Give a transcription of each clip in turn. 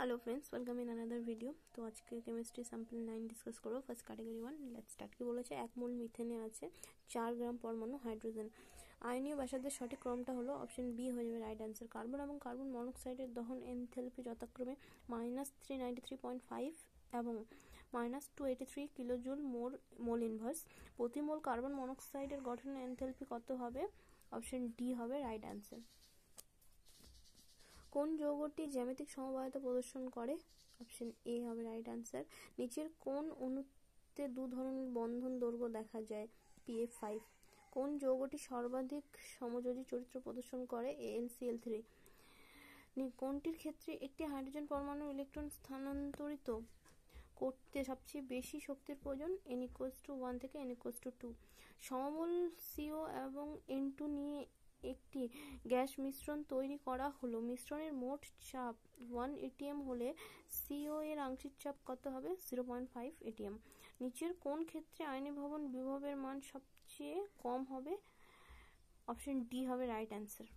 Hello friends, welcome in another video. তো আজকে chemistry sample 9 discuss করব। First category 1 let's start. কি বলেছে, 1 মোল মিথেনে আছে 4 গ্রাম পরমাণু হাইড্রোজেন। আয়নীয় ব্যাসার্ধের সঠিক ক্রমটা হলো অপশন বি হয়ে যাবে রাইট অ্যান্সার। কার্বন এবং কার্বন মনোক্সাইডের দহন এনথালপি যথাক্রমে -393.5 এবং -283 কিলোজুল মোল ইনভার্স। প্রতি মোল কার্বন মনোক্সাইডের গঠনের এনথালপি কত হবে? অপশন ডি হবে রাইট অ্যান্সার। কোন যৌগটি জ্যামিতিক সমবায়িতা প্রদর্শন করে? অপশন এ হবে রাইট অ্যান্সার। নিচের কোন অণুতে দু ধরনের বন্ধন দৈর্ঘ্য দেখা যায়? PF5। কোন যৌগটি সর্বাধিক সমযোজী চরিত্র প্রদর্শন করে? AlCl3। কোনটির ক্ষেত্রে একটি হাইড্রোজেন পরমাণু ইলেকট্রন স্থানান্তরিত করতে সবচেয়ে বেশি শক্তির প্রয়োজন? n=1 থেকে n=2। সমমূল CO এবং N2 নিয়ে একটি গ্যাস মিশ্রণ তৈরি করা হলো। মিশ্রণের মোট চাপ 1 atm হলে CO এর আংশিক চাপ কত হবে? 0.5 atm। নিচের কোন ক্ষেত্রে আয়নীভবন বিভবের মান সবচেয়ে কম হবে? অপশন ডি হবে রাইট অ্যান্সার।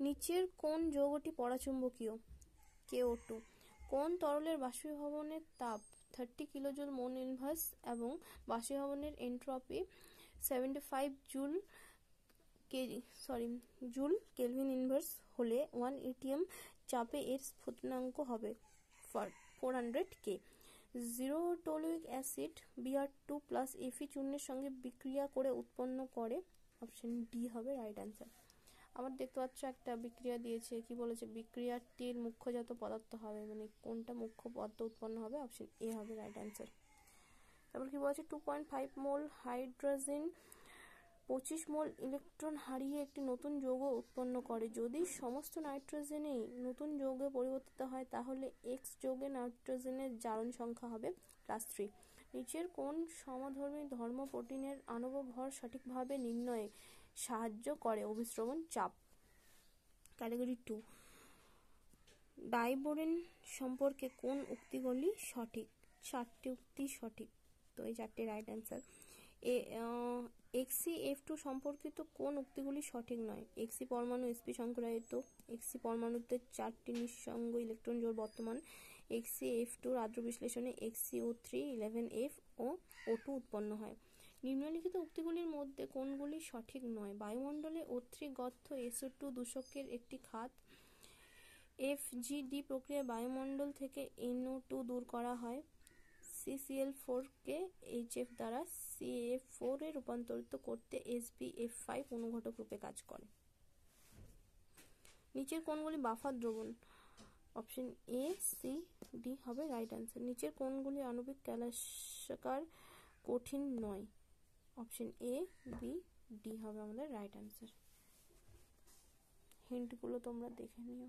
নিচের কোন যৌগটি পরাচুম্বকীয়? KO2। কোন তরলের বাষ্পীভবনের তাপ 30 কিলোজুল মোল ইনভার্স এবং বাষ্পীভবনের এনট্রপি 75 জুল কেলভিন ইনভার্স হলে 1 atm চাপে এর স্ফুটনাঙ্ক হবে 400 K। 0 toluic acid Br2 plus Fe চূর্ণের সঙ্গে বিক্রিয়া করে উৎপন্ন করে? অপশন ডি হবে রাইট অ্যান্সার। আবার দেখতে পাচ্ছ একটা বিক্রিয়া দিয়েছে, কি বলেছে, বিক্রিয়াটির মুখ্যজাত পদার্থ হবে, মানে কোনটা মুখ্য পদার্থ উৎপন্ন হবে? অপশন এ হবে রাইট অ্যান্সার। তারপর কি বলেছে, 2.5 মোল হাইড্রোজেন 25 মোল ইলেকট্রন হারিয়ে একটি নতুন যৌগ উৎপন্ন করে। যদি সমস্ত নাইট্রোজেনেই নতুন যৌগে পরিবর্তিত হয় তাহলে এক্স যৌগে নাইট্রোজেনের জারণ সংখ্যা হবে +3। নিচের কোন সমধর্মী ধর্ম প্রোটিনের আণবিক ভর সঠিকভাবে নির্ণয়ে সাহায্য করে? অভিস্রবণ চাপ। ক্যাটাগরি 2 ডাইবোরেন সম্পর্কে কোন উক্তিগুলি সঠিক? 4টি উক্তি সঠিক, তো এই 4টি রাইট অ্যান্সার। XeF2 সম্পর্কিত কোন উক্তিগুলি সঠিক নয়? Xe পরমাণু sp সংকরায়িত, Xe পরমাণুতে 4টি নিঃসঙ্গ ইলেকট্রন জোড় বর্তমান, XeF2 আদ্র বিশ্লেষণে XeO3 11F ও O2 উৎপন্ন হয়। নিম্নলিখিত উক্তিগুলির মধ্যে কোনগুলি সঠিক নয়? বায়ুমণ্ডলে O3 গর্ত SO2 দূষকের একটি খাত। FGD প্রক্রিয়ায় বায়ুমণ্ডল থেকে NO2 দূর করা হয়। CCl4 কে HF দ্বারা CF4 এ রূপান্তরিত করতে SbF5 অনুঘটক রূপে কাজ করে। নিচের কোনগুলি বাফার দ্রবণ? অপশন এ, সি, ডি হবে রাইট অ্যান্সার। নিচের কোনগুলি আণবিক কেলাসাকার কঠিন নয়? অপশন এ, বি, ডি হবে আমাদের রাইট অ্যান্সার। হিন্টগুলো তোমরা দেখে নিও।